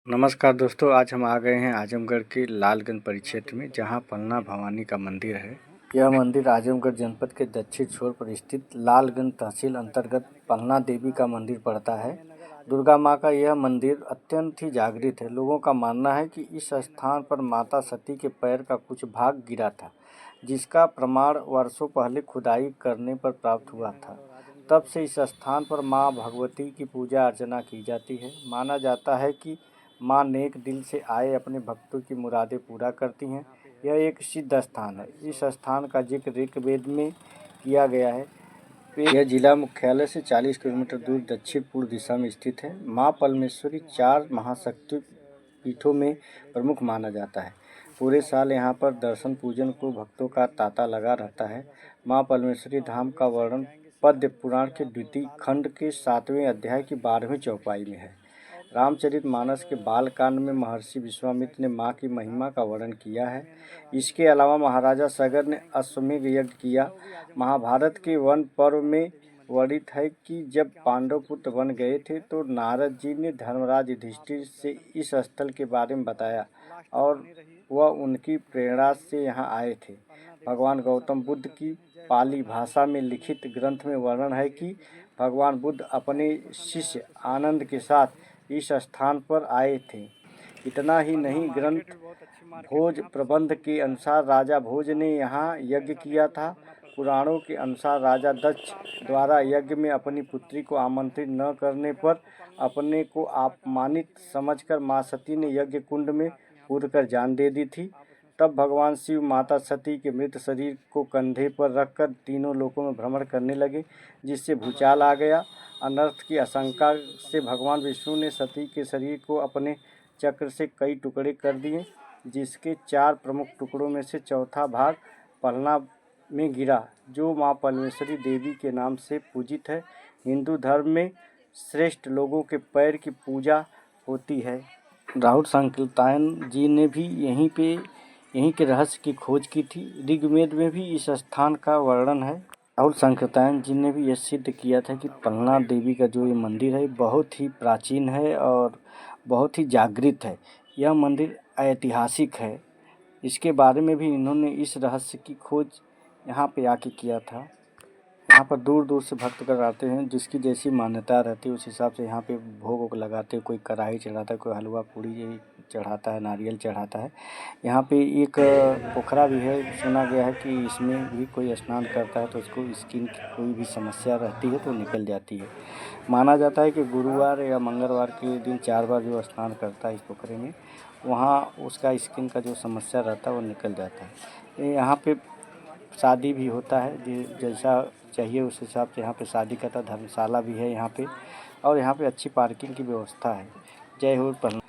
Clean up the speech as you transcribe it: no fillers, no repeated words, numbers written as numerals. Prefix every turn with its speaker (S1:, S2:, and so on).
S1: नमस्कार दोस्तों, आज हम आ गए हैं आजमगढ़ के लालगंज परिक्षेत्र में, जहां पलना भवानी का मंदिर है। यह मंदिर आजमगढ़ जनपद के दक्षिण छोर पर स्थित लालगंज तहसील अंतर्गत पलना देवी का मंदिर पड़ता है। दुर्गा माँ का यह मंदिर अत्यंत ही जागृत है। लोगों का मानना है कि इस स्थान पर माता सती के पैर का कुछ भाग गिरा था, जिसका प्रमाण वर्षों पहले खुदाई करने पर प्राप्त हुआ था। तब से इस स्थान पर माँ भगवती की पूजा अर्चना की जाती है। माना जाता है कि माँ नेक दिल से आए अपने भक्तों की मुरादें पूरा करती हैं। यह एक सिद्ध स्थान है। इस स्थान का जिक्र ऋग्वेद में किया गया है। यह जिला मुख्यालय से 40 किलोमीटर दूर दक्षिण पूर्व दिशा में स्थित है। माँ परमेश्वरी 4 महाशक्ति पीठों में प्रमुख माना जाता है। पूरे साल यहाँ पर दर्शन पूजन को भक्तों का तांता लगा रहता है। माँ परमेश्वरी धाम का वर्णन पद्म पुराण के द्वितीय खंड के 7वें अध्याय की 12वीं चौपाई में है। रामचरितमानस के बालकांड में महर्षि विश्वामित्र ने मां की महिमा का वर्णन किया है। इसके अलावा महाराजा सगर ने अश्वमेध यज्ञ किया। महाभारत के वन पर्व में वर्णित है कि जब पांडव पुत्र वन गए थे तो नारद जी ने धर्मराज युधिष्ठिर से इस स्थल के बारे में बताया और वह उनकी प्रेरणा से यहाँ आए थे। भगवान गौतम बुद्ध की पाली भाषा में लिखित ग्रंथ में वर्णन है कि भगवान बुद्ध अपने शिष्य आनंद के साथ इस स्थान पर आए थे। इतना ही नहीं, ग्रंथ भोज प्रबंध के अनुसार राजा भोज ने यहाँ यज्ञ किया था। पुराणों के अनुसार राजा दक्ष द्वारा यज्ञ में अपनी पुत्री को आमंत्रित न करने पर अपने को अपमानित समझकर माँ सती ने यज्ञ कुंड में कूदकर जान दे दी थी। तब भगवान शिव माता सती के मृत शरीर को कंधे पर रखकर तीनों लोकों में भ्रमण करने लगे, जिससे भूचाल आ गया। अनर्थ की आशंका से भगवान विष्णु ने सती के शरीर को अपने चक्र से कई टुकड़े कर दिए, जिसके 4 प्रमुख टुकड़ों में से चौथा भाग पलना में गिरा, जो माँ परमेश्वरी देवी के नाम से पूजित है। हिंदू धर्म में श्रेष्ठ लोगों के पैर की पूजा होती है। राहुल संकीर्तन जी ने भी यहीं के रहस्य की खोज की थी। ऋग्वेद में भी इस स्थान का वर्णन है। राहुल संकीर्तन जी ने भी यह सिद्ध किया था कि पलना देवी का जो ये मंदिर है बहुत ही प्राचीन है और बहुत ही जागृत है। यह मंदिर ऐतिहासिक है। इसके बारे में भी इन्होंने इस रहस्य की खोज यहाँ पे आके किया था। यहाँ पर दूर दूर से भक्तगण आते हैं, जिसकी जैसी मान्यता रहती है उस हिसाब से यहाँ पे भोग वोग लगाते हैं। कोई कढ़ाई चढ़ाता है, कोई हलवा पूड़ी चढ़ाता है, नारियल चढ़ाता है। यहाँ पे एक पोखरा भी है। सुना गया है कि इसमें भी कोई स्नान करता है तो उसको स्किन की कोई भी समस्या रहती है तो निकल जाती है। माना जाता है कि गुरुवार या मंगलवार के दिन 4 बार जो स्नान करता है इस पोखरे में, वहाँ उसका स्किन का जो समस्या रहता है वो निकल जाता है। यहाँ पे शादी भी होता है, जैसा चाहिए उस हिसाब से यहाँ पे शादी करता। धर्मशाला भी है यहाँ पे, और यहाँ पे अच्छी पार्किंग की व्यवस्था है। जय हो पलना।